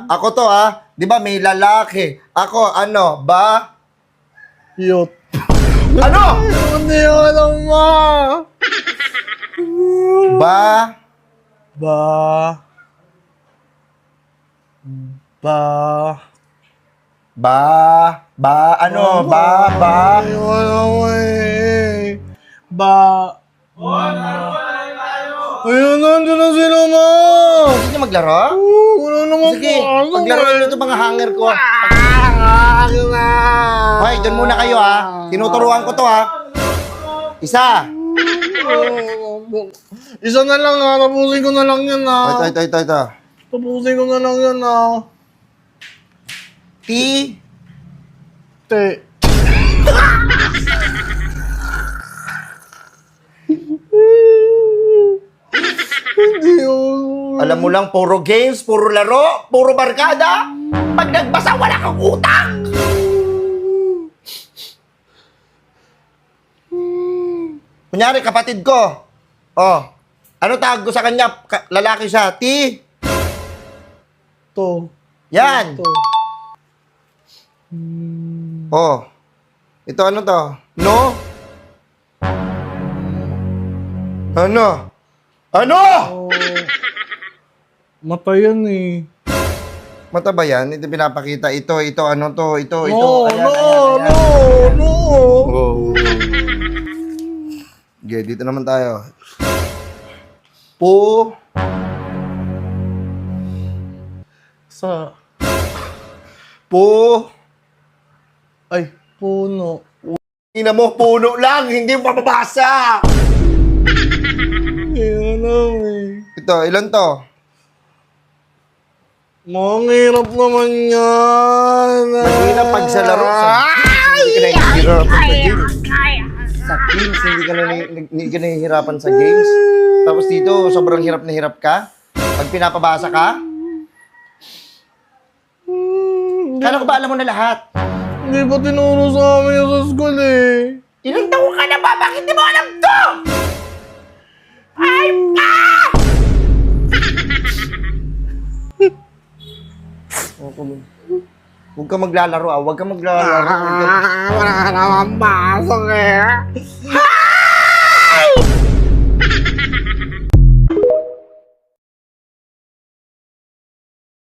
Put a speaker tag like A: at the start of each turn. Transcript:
A: Ako to ha. Di ba may lalaki? Ako, ano, ba?
B: Yot.
A: Ano?
B: Hindi ko alam ma.
A: Ba?
B: Ba. Ba.
A: Ba? Ba? Ano? Ba? Ba?
B: Hindi ko alam eh. Ba. Ayun, nandun na sila ma.
A: Gusto niyo maglaro?
B: Wala naman
A: Sige, paglaro nyo ito mga hanger ko.
B: na.
A: Hoy, doon muna kayo ha. Tinuturuan ko to ha. Isa.
B: Isa na lang ha. Tapusin ko na lang yan ha.
A: Ito.
B: Tapusin ko na lang yan ha.
A: T.
B: Te. Hindi yun.
A: Alam mo lang, puro games, puro laro, puro barkada. Pag nagbasa, wala kang utang. Kunyari, kapatid ko. Oh, ano tawag ko sa kanya? Lalaki siya. T.
B: To.
A: Yan.
B: To.
A: Oh. Ito ano to? No? Ano? Ano?
B: Oh. Mata yan eh.
A: Mata ba yan? Ito pinapakita. Ito, ano to? Ito.
B: No,
A: Ayan,
B: no,
A: ayan.
B: no, no.
A: Oh. Okay, dito naman tayo. Po.
B: Sa.
A: Po.
B: Ay, puno.
A: Ina mo, puno lang. Hindi mo mababasa.
B: Hindi alam eh.
A: Ito, ilan to?
B: Ang hirap naman yan.
A: Mahirap pag sa laro. Hindi ka nahihirapan sa games. Sa games, hindi ka nahihirapan sa games. Tapos dito, sobrang hirap na hirap ka. Pag pinapabasa ka, kala ko ba alam mo na lahat?
B: Hindi pa tinuro sa amin yung sa school eh.
A: Ilang taon ka na ba? Bakit di mo alam to? Ay, Huwag ka maglalaro ah. Huwag ka maglalaro.
B: Wala ka naman pasok eh.